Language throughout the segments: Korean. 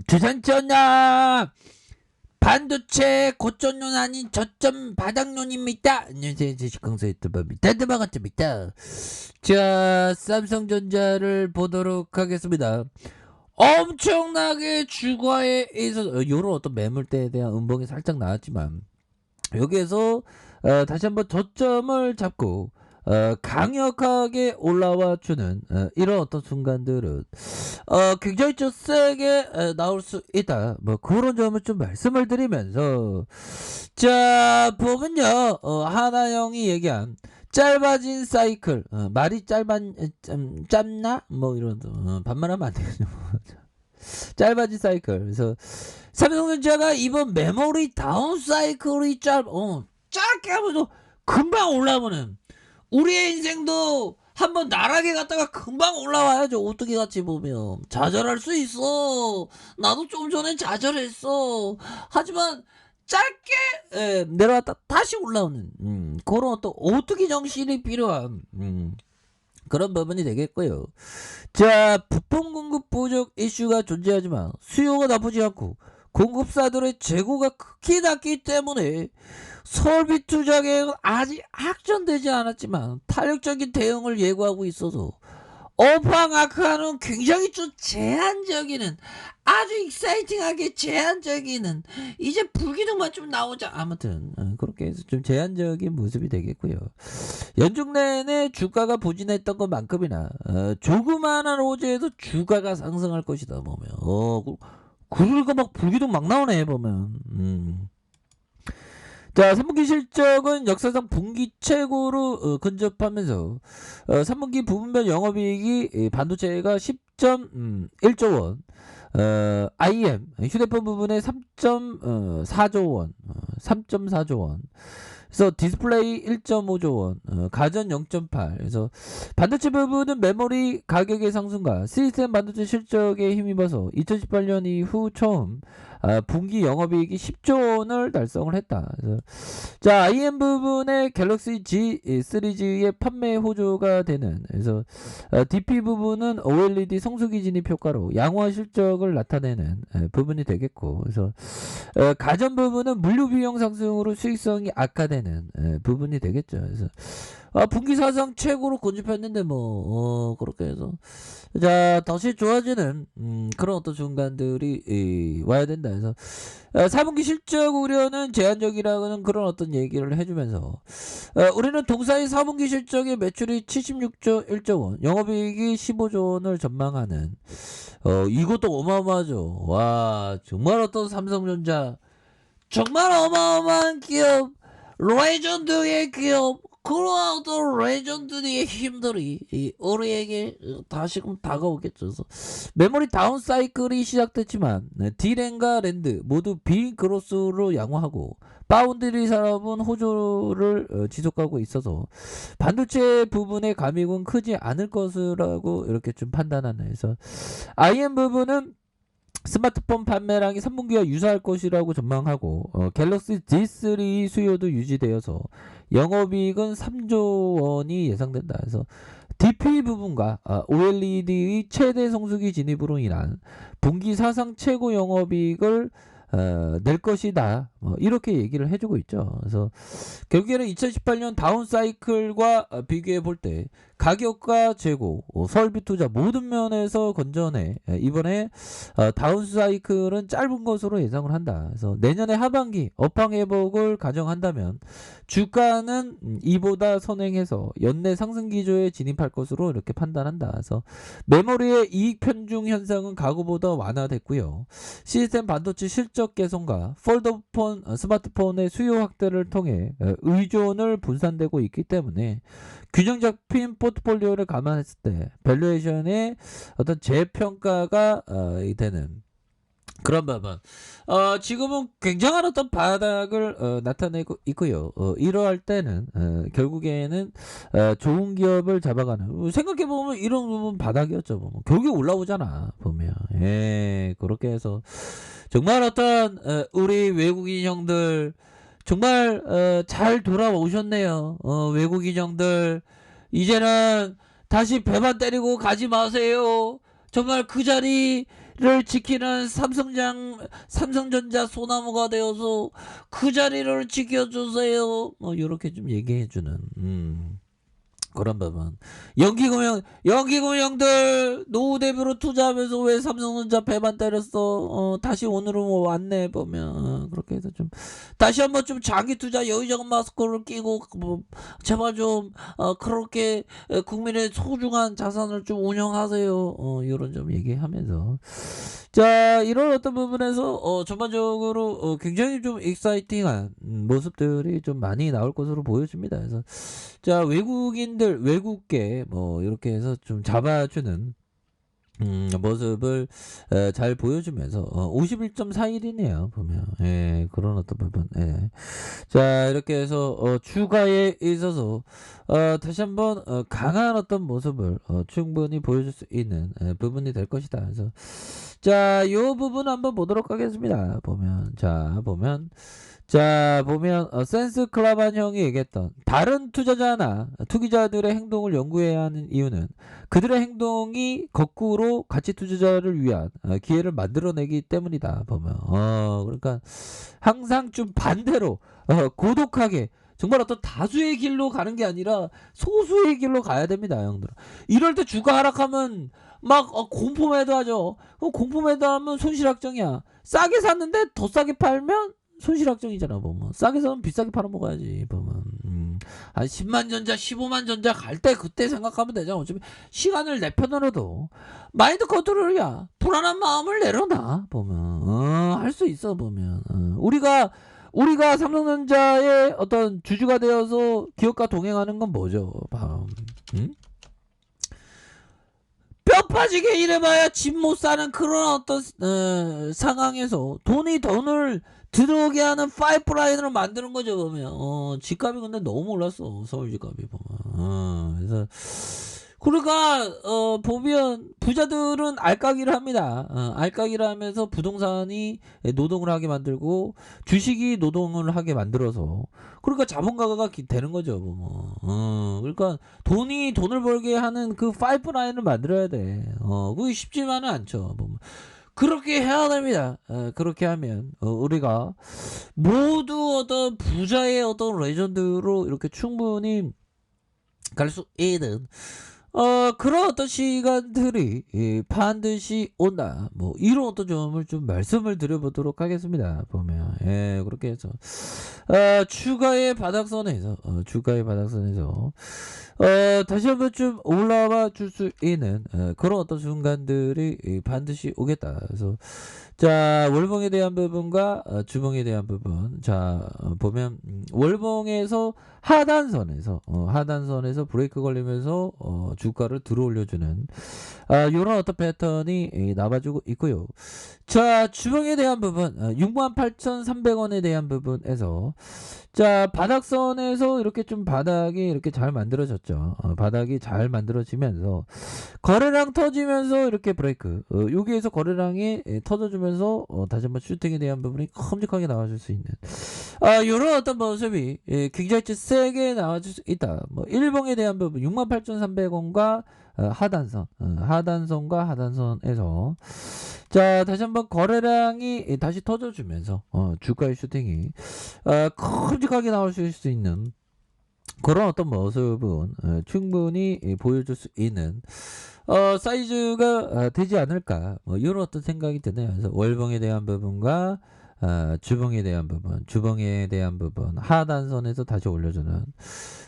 주산전자 반도체 고점론 아닌 저점 바닥론입니다. 안녕하세요. 주식강사 유튜버입니다. 반갑습니다. 자, 삼성전자를 보도록 하겠습니다. 엄청나게 주가에 있어서 요런 어떤 매물대에 대한 음봉이 살짝 나왔지만 여기에서 다시 한번 저점을 잡고 강력하게 올라와 주는 이런 어떤 순간들은 굉장히 좀 세게 나올 수 있다. 뭐 그런 점을 좀 말씀을 드리면서 자 보면요 하나영이 얘기한 짧아진 사이클 말이 짧나 뭐 이런 반말하면 안 되겠죠. 짧아진 사이클. 그래서 삼성전자가 이번 메모리 다운 사이클이 짧게 하면서 금방 올라오는 우리의 인생도 한번 나락에 갔다가 금방 올라와야죠. 오뚜기 같이 보면 좌절할 수 있어. 나도 좀 전에 좌절했어. 하지만 짧게 내려왔다 다시 올라오는 그런 어떤 오뚜기 정신이 필요한 그런 부분이 되겠고요. 자, 부품 공급 부족 이슈가 존재하지만 수요가 나쁘지 않고 공급사들의 재고가 극히 낮기 때문에 설비 투자 계획은 아직 확정되지 않았지만 탄력적인 대응을 예고하고 있어서 어팡아크는 굉장히 좀 제한적이는 아주 익사이팅하게 제한적이는 이제 불기둥만 좀 나오자 아무튼 그렇게 해서 좀 제한적인 모습이 되겠고요. 연중 내내 주가가 부진했던 것만큼이나 조그마한 호재에도 주가가 상승할 것이다 보면 그러니까 막 불기둥 막 나오네 보면 자 3분기 실적은 역사상 분기 최고로 근접하면서 3분기 부분별 영업이익이 반도체가 10.1조 원 IM 휴대폰 부분에 3.4조 원 3.4조 원 그래서 디스플레이 1.5조 원 가전 0.8 그래서 반도체 부분은 메모리 가격의 상승과 시스템 반도체 실적에 힘입어서 2018년 이후 처음 분기 영업이익이 10조 원을 달성을 했다. 그래서 자 IM 부분의 갤럭시 G 시리즈의 판매 호조가 되는 그래서 DP 부분은 OLED 성수기 진입 효과로 양호한 실적을 나타내는 부분이 되겠고 그래서 가전 부분은 물류 비용 상승으로 수익성이 악화되는 부분이 되겠죠. 그래서 분기 사상 최고로 고집했는데 뭐 그렇게 해서 자 다시 좋아지는 그런 어떤 순간들이 와야 된다 해서 4분기 실적 우려는 제한적이라는 그런 어떤 얘기를 해주면서 우리는 동사의 4분기 실적의 매출이 76조 1조 원 영업이익이 15조 원을 전망하는 이것도 어마어마하죠. 와 정말 어떤 삼성전자 정말 어마어마한 기업 레전드의 기업 그런 어떤 레전드의 힘들이 우리에게 다시금 다가오겠죠. 그래서 메모리 다운 사이클이 시작됐지만 D램과 랜드 모두 빈그로스로 양호하고 파운드리 산업은 호조를 지속하고 있어서 반도체 부분의 감익은 크지 않을 것이라고 이렇게 좀 판단하는 해서 IM 부분은 스마트폰 판매량이 3분기와 유사할 것이라고 전망하고 갤럭시 G3 수요도 유지되어서 영업이익은 3조 원이 예상된다. 그래서 DP 부분과 OLED의 최대 성수기 진입으로 인한 분기 사상 최고 영업이익을 낼 것이다. 이렇게 얘기를 해주고 있죠. 그래서 결국에는 2018년 다운 사이클과 비교해 볼 때 가격과 재고, 설비 투자 모든 면에서 건전해. 이번에 다운 사이클은 짧은 것으로 예상을 한다. 그래서 내년에 하반기 업황 회복을 가정한다면 주가는 이보다 선행해서 연내 상승 기조에 진입할 것으로 이렇게 판단한다. 그래서 메모리의 이익 편중 현상은 과거보다 완화됐고요. 시스템 반도체 실적 개선과 폴더폰 스마트폰의 수요 확대를 통해 의존을 분산되고 있기 때문에 균형 잡힌 포트폴리오를 감안했을 때 밸류에이션의 어떤 재평가가 되는 그런 부분. 지금은 굉장한 어떤 바닥을 나타내고 있고요. 이러할 때는 결국에는 좋은 기업을 잡아가는 생각해 보면 이런 부분 바닥이었죠. 보면. 결국에 올라오잖아 보면. 예, 그렇게 해서 정말 어떤 우리 외국인 형들 정말 잘 돌아오셨네요. 외국인 형들 이제는 다시 배만 때리고 가지 마세요. 정말 그 자리 지키는 삼성전자 소나무가 되어서 그 자리를 지켜주세요. 뭐 이렇게 좀 얘기해주는 그런 부분. 연기금형들 노후 대비로 투자하면서 왜 삼성전자 배만 때렸어? 다시 오늘은 뭐 왔네 보면 그렇게 해서 좀 다시 한번 좀 자기 투자 여의정 마스크를 끼고 뭐 제발 좀 그렇게 국민의 소중한 자산을 좀 운영하세요. 이런 좀 얘기하면서 자 이런 어떤 부분에서 전반적으로 굉장히 좀 익사이팅한 모습들이 좀 많이 나올 것으로 보여집니다. 그래서 자 외국계 뭐 이렇게 해서 좀 잡아주는 모습을 잘 보여주면서 51.41이네요 보면 예 그런 어떤 부분 예. 자 이렇게 해서 주가에 있어서 다시 한번 강한 어떤 모습을 충분히 보여줄 수 있는 부분이 될 것이다. 그래서 자 요 부분 한번 보도록 하겠습니다. 보면 센스 클라반 형이 얘기했던 다른 투자자나 투기자들의 행동을 연구해야 하는 이유는 그들의 행동이 거꾸로 가치 투자자를 위한 기회를 만들어내기 때문이다. 보면 그러니까 항상 좀 반대로 고독하게 정말 어떤 다수의 길로 가는 게 아니라 소수의 길로 가야 됩니다, 형들. 이럴 때 주가 하락하면 막 공포매도하죠. 공포매도하면 손실확정이야. 싸게 샀는데 더 싸게 팔면 손실확정이잖아. 보면 싸게 사면 비싸게 팔아먹어야지. 보면 한 10만 전자 15만 전자 갈 때 그때 생각하면 되잖아. 어차피 시간을 내 편으로도 마인드 컨트롤이야. 불안한 마음을 내려놔. 보면 할 수 있어. 보면 우리가 삼성전자의 어떤 주주가 되어서 기업과 동행하는 건 뭐죠? 뼈 빠지게 일해봐야 집 못 사는 그런 어떤 상황에서 돈을 들어오게 하는 파이프라인으로 만드는 거죠. 보면 집값이 근데 너무 올랐어. 서울 집값이 보면 그래서 그러니까 보면 부자들은 알까기를 합니다. 알까기를 하면서 부동산이 노동을 하게 만들고 주식이 노동을 하게 만들어서 그러니까 자본가가 되는 거죠. 그러니까 돈을 벌게 하는 그 파이프라인을 만들어야 돼. 그게 쉽지만은 않죠. 보면. 그렇게 해야 됩니다. 그렇게 하면 우리가 모두 어떤 부자의 어떤 레전드로 이렇게 충분히 갈 수 있는 그런 어떤 시간들이 반드시 온다. 뭐 이런 어떤 점을 좀 말씀을 드려보도록 하겠습니다. 보면 그렇게 해서 주가의 바닥선에서 다시 한번 좀 올라와 줄 수 있는 그런 어떤 순간들이 반드시 오겠다. 그래서 자 월봉에 대한 부분과 주봉에 대한 부분 보면 월봉에서 하단선에서 브레이크 걸리면서 주가를 들어올려주는 이런 어떤 패턴이 나와주고 있고요. 자 주봉에 대한 부분 68,300원에 대한 부분에서 자 바닥선에서 이렇게 좀 바닥이 이렇게 잘 만들어졌죠. 바닥이 잘 만들어지면서 거래량 터지면서 이렇게 브레이크 여기에서 거래량이 터져주면서 다시 한번 슈팅에 대한 부분이 큼직하게 나와줄 수 있는 이런 어떤 모습이 굉장히 세게 나와줄 수 있다. 뭐 일봉에 대한 부분 68,300원과 하단선과 하단선에서 자 다시 한번 거래량이 다시 터져주면서 주가의 슈팅이 큼직하게 나올 수 있는 그런 어떤 모습은 충분히 보여줄 수 있는 사이즈가 되지 않을까 뭐 이런 어떤 생각이 드네요. 그래서 월봉에 대한 부분과 주봉에 대한 부분 하단선에서 다시 올려주는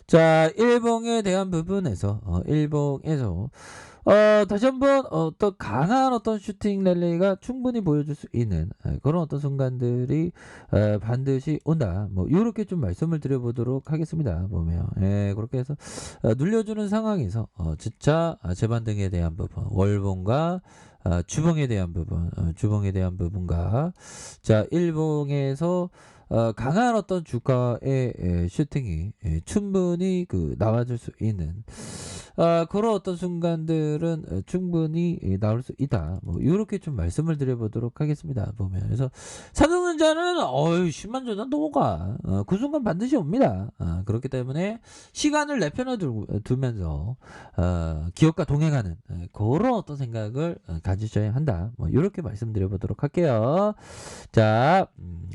자 일봉에 대한 부분에서 일봉에서 다시 한번 어떤 강한 어떤 슈팅 랠리가 충분히 보여줄 수 있는 그런 어떤 순간들이 반드시 온다. 뭐 이렇게 좀 말씀을 드려보도록 하겠습니다. 보면 그렇게 해서 눌려주는 상황에서 주차 재반등에 대한 부분 월봉과 주봉에 대한 부분과 자 일봉에서 강한 어떤 주가의 슈팅이 충분히 나와줄 수 있는 그런 어떤 순간들은 충분히 나올 수 있다. 뭐 이렇게 좀 말씀을 드려보도록 하겠습니다. 보면 그래서 삼성전자 10만 전자는 10만 전자 넘어가. 그 순간 반드시 옵니다. 그렇기 때문에 시간을 내편에 두면서 기업과 동행하는 그런 어떤 생각을 가지셔야 한다. 뭐 이렇게 말씀드려보도록 할게요. 자,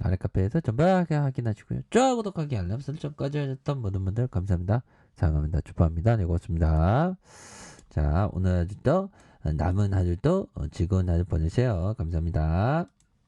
아래 카페에서 전부하게 확인하시고요. 좋아요, 구독하기, 알람 설정까지 하셨던 모든 분들 감사합니다. 사랑합니다. 축하합니다. 네, 고맙습니다. 자, 오늘 하루도 남은 하루도 즐거운 하루 보내세요. 감사합니다.